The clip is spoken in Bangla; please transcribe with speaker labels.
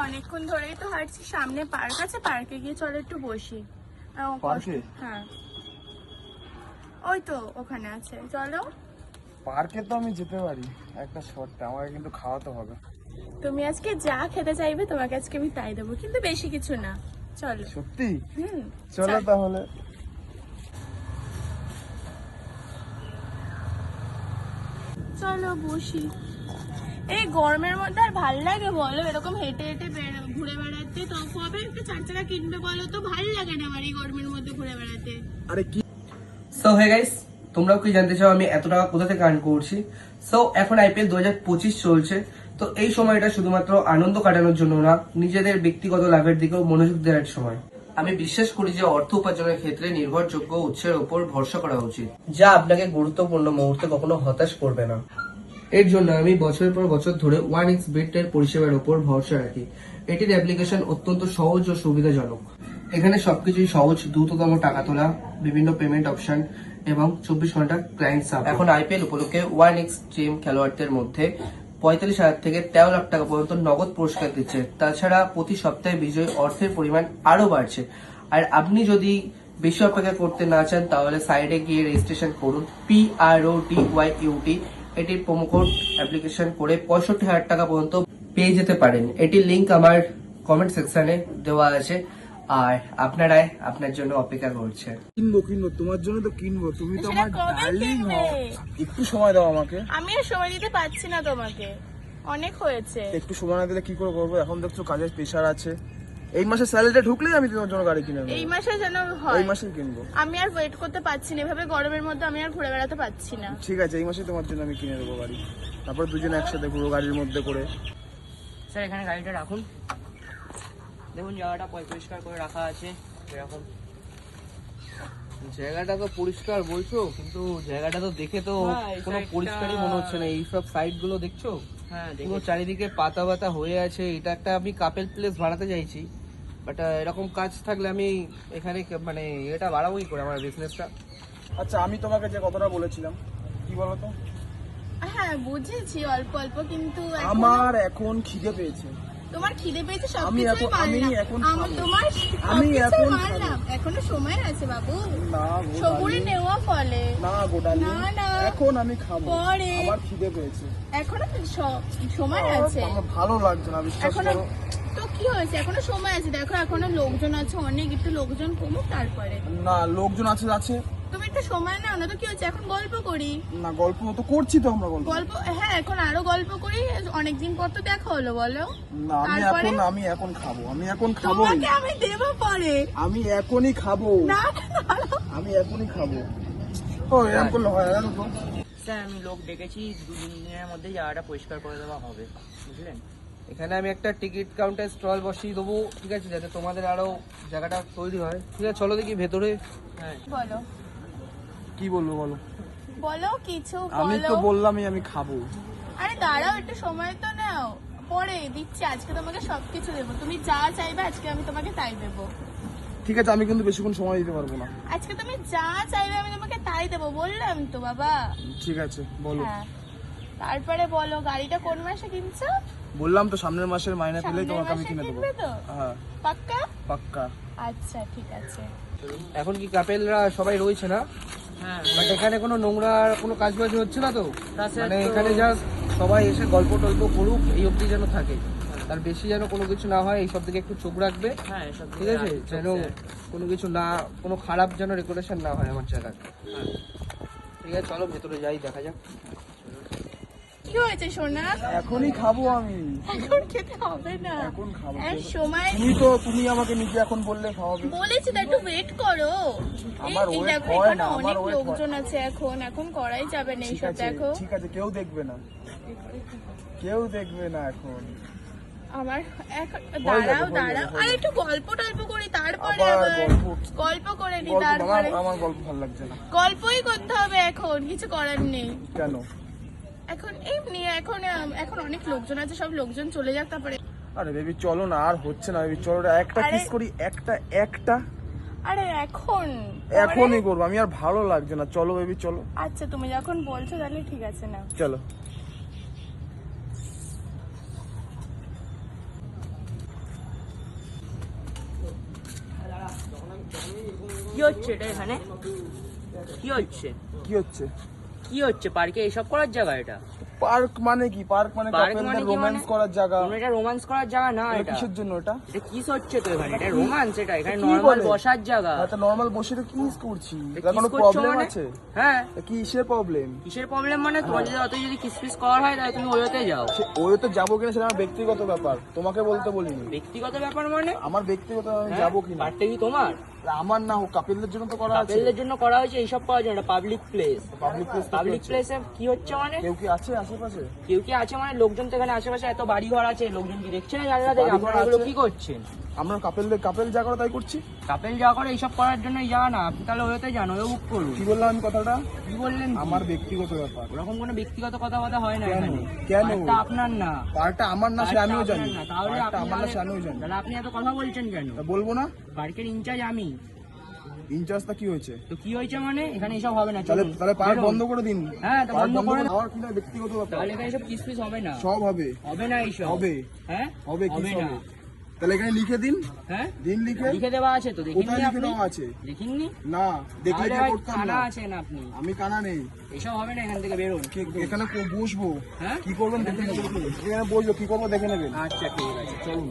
Speaker 1: অনেকক্ষণ ধরেই তো হাঁটছি, সামনে পার্ক আছে, পার্কে গিয়ে চলো একটু বসি।
Speaker 2: পার্কে?
Speaker 1: হ্যাঁ ওই তো ওখানে আছে, চলো।
Speaker 2: পার্কে তো আমি যেতে পারি একটা শর্টে, আমাকে কিন্তু খাওয়াতে হবে।
Speaker 1: তুমি আজকে যা খেতে চাইবে তোমাকে আজকে আমি তাই দেবো, কিন্তু বেশি কিছু না, চলো।
Speaker 2: সত্যি?
Speaker 1: হুম,
Speaker 2: চলো
Speaker 1: চল।
Speaker 2: তাহলে।
Speaker 1: চলো বসি। এই গরমের মধ্যে আর ভাল লাগে বলো এরকম হেঁটে হেঁটে ঘুরে বেড়াতে? তো কবে একটা চার চাকা কিনবে বলো তো? ভাল লাগে না আমার এই গরমের মধ্যে ঘুরে বেড়াতে।
Speaker 2: আরে কি
Speaker 3: সো হে গাইস, তোমরাও কি জানতে চাও আমি এত টাকা কোথা থেকে আর্ন করছি? সো এখন আইপিএল 2025 চলছে, তো এই সময়টা শুধুমাত্র আনন্দ কাটানোর জন্য না, নিজেদের ব্যক্তিগত লাভের দিকেও মনোযোগ দেওয়ার সময়। আমি বিশ্বাস করি যে অর্থ উপার্জনের ক্ষেত্রে নির্ভরযোগ্য উৎসের উপর ভরসা করা উচিত, যা আপনাকে গুরুত্বপূর্ণ মুহূর্তে কখনো হতাশ করবে না। এর জন্য আমি বছরের পর বছর ধরে 1xBet এর পরিষেবার উপর ভরসা রাখি। এটির অ্যাপ্লিকেশন অত্যন্ত সহজ ও সুবিধাজনক। এখানে সবকিছুই সহজ, দ্রুততম টাকা তোলা, বিভিন্ন পেমেন্ট অপশন এবং 24 ঘন্টা ক্লায়েন্ট সাপোর্ট। এখন আইপিএল উপলক্ষে 1x টিম খেলোয়াড়দের মধ্যে 45,000 থেকে 13 লাখ টাকা পর্যন্ত নগদ পুরস্কার দিচ্ছে। তাছাড়া প্রতি সপ্তাহে বিজয়ী অর্থের পরিমাণ আরো বাড়ছে। আর আপনি যদি বেশি অপেক্ষা করতে না চান তাহলে সাইডে গিয়ে রেজিস্ট্রেশন করুন PRODYUT। এটির প্রোমো কোড অ্যাপ্লিকেশন করে 65,000 টাকা পর্যন্ত পেয়ে যেতে পারেন। এটির লিংক আমার কমেন্ট সেকশনে দেওয়া আছে, আর আপনারাই আপনার জন্য অপেক্ষা করছে।
Speaker 2: কিনবো তোমার জন্য তো কিনবো, তুমি তো
Speaker 1: সেটা
Speaker 2: আমার
Speaker 1: কবে
Speaker 2: ডার্লিং
Speaker 1: কিনবে?
Speaker 2: হও। একটু সময় দাও আমাকে।
Speaker 1: আমি আর সময় দিতে পারছি না তোমাকে, অনেক হয়েছে।
Speaker 2: একটু সময় না দিলে কি করে করবো? এখন দেখছো কাজের প্রেশার আছে। এই মাসে স্যালারিটা ঢুকলেই আমি তোমার জন্য গাড়ি কিনে নেবো।
Speaker 1: এই মাসে যেন হয়।
Speaker 2: এই মাসেই কিনবো।
Speaker 1: আমি আর ওয়েট করতে পারছি না, এভাবে গরমের মধ্যে আমি আর ঘুরে বেড়াতে পারছি না।
Speaker 2: ঠিক আছে, এই মাসে তোমার জন্য আমি কিনে দেবো গাড়ি, তারপর দুজনে একসাথে ঘুরবো গাড়ির মধ্যে করে।
Speaker 4: স্যার এখানে গাড়িটা রাখুন, দেখুন জায়গাটা পরিষ্কার করে রাখা আছে এরকম।
Speaker 3: জায়গাটা তো পরিষ্কার বলছো, কিন্তু জায়গাটা তো দেখে তো
Speaker 4: হ্যাঁ, এই
Speaker 3: কোনো
Speaker 4: সাইডটা-
Speaker 3: পরিষ্কারই মনে হচ্ছে না। এইসব সাইড গুলো দেখছো,
Speaker 4: হ্যাঁ
Speaker 3: পুরো
Speaker 4: দেখুন।
Speaker 3: চারিদিকে পাতা পাতা হয়ে আছে। এটা একটা আমি কাপেল প্লেস বানাতে চাইছি, বাট এরকম কাজ থাকলে আমি এখানে মানে এটা বাড়াবোই করে আমার বিজনেসটা।
Speaker 2: আচ্ছা, আমি তোমাকে যে কথাটা বলেছিলাম কি বলতো?
Speaker 1: হ্যাঁ বুঝেছি অল্প অল্প, কিন্তু এখন-
Speaker 2: আমার এখন খিদে পেয়েছে।
Speaker 1: তোমার খিদে পেয়েছে
Speaker 2: আমি
Speaker 1: সবকিছুই
Speaker 2: এখন- আমি
Speaker 1: মানলাম।
Speaker 2: এখন
Speaker 1: আমার
Speaker 2: খাবো।
Speaker 1: তোমার
Speaker 2: আমি
Speaker 1: সবকিছুই
Speaker 2: এখন
Speaker 1: মানলাম, এখনো সময় আছে বাবু।
Speaker 2: না গো
Speaker 1: সবুরে
Speaker 2: darling,
Speaker 1: নেওয়া ফলে।
Speaker 2: না গো darling,
Speaker 1: না, না।
Speaker 2: এখন আমি খাবো।
Speaker 1: পরে।
Speaker 2: আমার খিদে পেয়েছে।
Speaker 1: এখনো তো সময় আছে।
Speaker 2: আমার ভালো লাগছে না, বিশ্বাস
Speaker 1: এখনো
Speaker 2: করো।
Speaker 1: তো কি হয়েছে, এখনো সময় আছে, দেখো এখনো লোকজন আছে অনেক, একটু লোকজন কমুক তারপরে।
Speaker 2: না, লোকজন আছে আছে
Speaker 1: তুমি একটু সময় নাও না, তো কি হচ্ছে, এখন গল্প করি।
Speaker 2: না, গল্প তো করছি তো আমরা গল্প।
Speaker 1: গল্প, হ্যাঁ এখন আরো গল্প করি, অনেকদিন পর তো দেখা হলো বলো।
Speaker 2: না,
Speaker 1: তারপরে?
Speaker 2: আমি এখন খাবো, আমি এখন খাবো।
Speaker 1: তোমাকে আমি দেবো পরে।
Speaker 2: আমি এখনই খাবো,
Speaker 1: না না, দাঁড়াও।
Speaker 2: আমি এখনই খাবো। ও এরকম করলে হয় না তো?
Speaker 4: স্যার আমি লোক ডেকেছি, 2 দিনের মধ্যে জায়গাটা পরিষ্কার করে দেওয়া হবে, বুঝলেন?
Speaker 3: এখানে আমি একটা টিকিট কাউন্টার স্টল বসিয়ে দেবো, ঠিক আছে, যাতে তোমাদের আরো জায়গাটা তৈরি হয়। ঠিক আছে, চলো দেখি ভেতরে।
Speaker 4: হ্যাঁ
Speaker 1: বলো
Speaker 2: কি বলবো বলো?
Speaker 1: বলো কিছু
Speaker 2: আমি
Speaker 1: বলো।
Speaker 2: তো বললামই আমি খাবো।
Speaker 1: আরে দাঁড়াও, একটু সময় তো নাও, পরে দিচ্ছি। আজকে তোমাকে সবকিছু দেবো, তুমি যা চাইবে আজকে আমি তোমাকে তাই দেবো।
Speaker 2: ঠিক আছে, আমি কিন্তু বেশিক্ষণ সময় দিতে পারবো না।
Speaker 1: আজকে তুমি যা চাইবে আমি তোমাকে তাই দেবো, বললাম তো বাবা।
Speaker 2: ঠিক আছে বলো।
Speaker 1: হ্যাঁ, তারপরে বলো গাড়িটা কোন মাসে কিনছো?
Speaker 2: বললাম তো সামনের মাসের মাইনে পেলেই
Speaker 1: সামনের
Speaker 2: তোমাকে আমি
Speaker 1: মাসে
Speaker 2: কিনে দেবো।
Speaker 1: কিনবে তো?
Speaker 2: হ্যাঁ
Speaker 1: পাক্কা?
Speaker 2: পাক্কা।
Speaker 1: আচ্ছা ঠিক আছে।
Speaker 3: এখন কি কাপেলরা সবাই রয়েছে না?
Speaker 4: হ্যাঁ
Speaker 3: বাট এখানে কোনো নোংরা কোনো কাজ বাজ হচ্ছে না তো?
Speaker 4: তাছাড়া
Speaker 3: মানে
Speaker 4: তো-
Speaker 3: এখানে জাস্ট সবাই এসে গল্প টল্প করুক, এই অবধি যেন থাকে। তার বেশি যেন কোনো কিছু না হয়, এইসব দিকে একটু চোখ রাখবে।
Speaker 4: হ্যাঁ এসব
Speaker 3: ঠিক আছে, যেন কোনো কিছু না, কোনো খারাপ যেন রেপুটেশন না হয় আমার জায়গায়। ঠিক আছে, চলো ভেতরে যাই, দেখা যাক।
Speaker 1: কি হয়েছে সোনা?
Speaker 2: এখনই খাবো আমি,
Speaker 1: এখন খেতে হবে না,
Speaker 2: এখন খাবো।
Speaker 1: আর সময়
Speaker 2: তুমি আমাকে নিজে এখন বললে খাওয়াবে।
Speaker 1: বলেছি তো, একটু ওয়েট করো।
Speaker 2: আমার
Speaker 1: এই
Speaker 2: wait
Speaker 1: দেখো
Speaker 2: হয়
Speaker 1: এখানে
Speaker 2: না, আমার
Speaker 1: অনেক
Speaker 2: wait হয়।
Speaker 1: লোকজন আছে, এখন করাই যাবে না
Speaker 2: ঠিক
Speaker 1: এইসব,
Speaker 2: আছে
Speaker 1: দেখো।
Speaker 2: ঠিক আছে, কেউ দেখবে না, কেউ দেখবে না এখন।
Speaker 1: আমার
Speaker 2: হয়ে
Speaker 1: দাঁড়াও
Speaker 2: যাবে,
Speaker 1: দাঁড়াও,
Speaker 2: হয়ে
Speaker 1: আর
Speaker 2: যাবে।
Speaker 1: একটু গল্প টল্প করি তারপরে
Speaker 2: আবার
Speaker 1: আবার
Speaker 2: গল্প?
Speaker 1: গল্প করে নি
Speaker 2: গল্প
Speaker 1: তারপরে।
Speaker 2: আমার গল্প ভালো লাগছে না।
Speaker 1: গল্পই করতে হবে এখন, কিছু করার নেই
Speaker 2: কেন?
Speaker 1: এখন। এমনি এখন অনেক লোকজন আছে, সব লোকজন চলে যাক তারপরে।
Speaker 2: আরে বেবি চলো না, আর হচ্ছে না বেবি, চলো একটা
Speaker 1: আরে-
Speaker 2: কিস করি, একটা
Speaker 1: আরে এখন
Speaker 2: এখনই করবো, আমি আর ভালো লাগছে না, চলো বেবি চলো।
Speaker 1: আচ্ছা তুমি যখন বলছো তাহলে ঠিক আছে না।
Speaker 2: চলো।
Speaker 4: হচ্ছে এটা এখানে? কি হচ্ছে?
Speaker 2: কি হচ্ছে?
Speaker 4: কি হচ্ছে পার্কে এইসব করার জায়গা এটা?
Speaker 2: পার্ক মানে কি? পার্ক মানে
Speaker 4: Park মানে
Speaker 2: কাপেলদের
Speaker 4: কি
Speaker 2: রোম্যান্স
Speaker 4: মানে?
Speaker 2: করার জায়গা।
Speaker 4: তোমরা এটা রোমান্স করার জায়গা না
Speaker 2: এটা
Speaker 4: এটা।
Speaker 2: কিসের জন্য এটা?
Speaker 4: এটা কিস হচ্ছে তো এখানে? এটা রোমান্স, এটা এখানে
Speaker 2: কি
Speaker 4: নরমাল
Speaker 2: বলে?
Speaker 4: বসার জায়গা।
Speaker 2: একটা নরমাল বসে তো কিস করছি,
Speaker 4: এটা
Speaker 2: তার কোনো
Speaker 4: kiss করছো
Speaker 2: প্রবলেম
Speaker 4: মানে?
Speaker 2: আছে?
Speaker 4: হ্যাঁ,
Speaker 2: তা কিসের প্রবলেম?
Speaker 4: কিসের প্রবলেম মানে? তোমার যদি অত যদি কিস পিস করার হয় তাহলে তুমি ওইতে যাও।
Speaker 2: ওই তো যাবো কিনা সেটা আমার ব্যক্তিগত ব্যাপার, তোমাকে বলতে বলিনি।
Speaker 4: ব্যক্তিগত ব্যাপার মানে?
Speaker 2: আমার ব্যক্তিগত, আমি
Speaker 4: হ্যাঁ?
Speaker 2: যাবো কিনা।
Speaker 4: পার্কটা কি তোমার?
Speaker 2: আমার না হোক, কাপেলদের জন্য তো করা আছে।
Speaker 4: কাপেলদের জন্য করা হয়েছে, এইসব করার জন্য। Public place,
Speaker 2: public place,
Speaker 4: public প্লেসে কি হচ্ছে মানে?
Speaker 2: কেউ কি আছে আশেপাশে?
Speaker 4: কেউ কি আছে মানে? লোকজন তো এখানে আশেপাশে এত বাড়ি ঘর আছে, লোকজন কি দেখছে না জানলা থেকে?
Speaker 2: বাড়িঘর
Speaker 4: আপনারা এগুলো
Speaker 2: আছে।
Speaker 4: কি করছেন?
Speaker 2: আমরা কাপেল যা করে তাই করছি।
Speaker 4: কাপেল যাওয়া করে এইসব করার জন্য যাওয়া না, আপনি তাহলে ওইতে যান, ওই বুক করুন।
Speaker 2: কি বললাম আমি কথাটা?
Speaker 4: কি বললেন?
Speaker 2: আমার ব্যক্তিগত ব্যাপার।
Speaker 4: ওরকম কোনো ব্যক্তিগত কথা হয় না
Speaker 2: কেন?
Speaker 4: এখানে।
Speaker 2: কেন?
Speaker 4: পার্কটা আপনার না।
Speaker 2: পার্কটা আমার না সে আমিও জানি।
Speaker 4: আপনার না, তাহলে
Speaker 2: পার্কটা
Speaker 4: আপনি
Speaker 2: আমার না সে আমিও জানি।
Speaker 4: তাহলে আপনি এত কথা বলছেন কেন?
Speaker 2: তা বলবো না?
Speaker 4: পার্কের ইনচার্জ আমি।
Speaker 2: ইনচার্জটা কি হয়েছে?
Speaker 4: তো কি হয়েছে মানে? এখানে এসব হবে না,
Speaker 2: তাহলে
Speaker 4: চলুন।
Speaker 2: তাহলে পার্ক
Speaker 4: বেরোন।
Speaker 2: বন্ধ করে দিন।
Speaker 4: হ্যাঁ, তো
Speaker 2: পার্ক
Speaker 4: বন্ধ করে
Speaker 2: আমার কিনা ব্যক্তিগত ব্যাপার।
Speaker 4: তাহলে এখানে সব কিসপিস হবে না।
Speaker 2: সব হবে।
Speaker 4: হবে না এইসব।
Speaker 2: হবে।
Speaker 4: হ্যাঁ,
Speaker 2: হবে কি
Speaker 4: না।
Speaker 2: হবে? তাহলে এখানে লিখে দিন।
Speaker 4: হ্যাঁ,
Speaker 2: দিন লিখে।
Speaker 4: লিখে দেওয়া আছে তো,
Speaker 2: কোথায়
Speaker 4: দেখিনি
Speaker 2: লিখে
Speaker 4: আপনি?
Speaker 2: দেওয়া আছে?
Speaker 4: দেখিনি?
Speaker 2: না, দেখলে
Speaker 4: তাহলে
Speaker 2: কি
Speaker 4: ভাই
Speaker 2: করতাম
Speaker 4: কানা
Speaker 2: না।
Speaker 4: আছেন আপনি।
Speaker 2: আমি কানা নেই।
Speaker 4: এসব হবে না, এখান থেকে বেরোন।
Speaker 2: এখানে বসবো,
Speaker 4: হ্যাঁ,
Speaker 2: কি করবেন দেখে নেবেন। এখানে বসবো, কি করবো দেখে নেবেন।
Speaker 4: আচ্ছা ঠিক আছে।
Speaker 2: চলুন।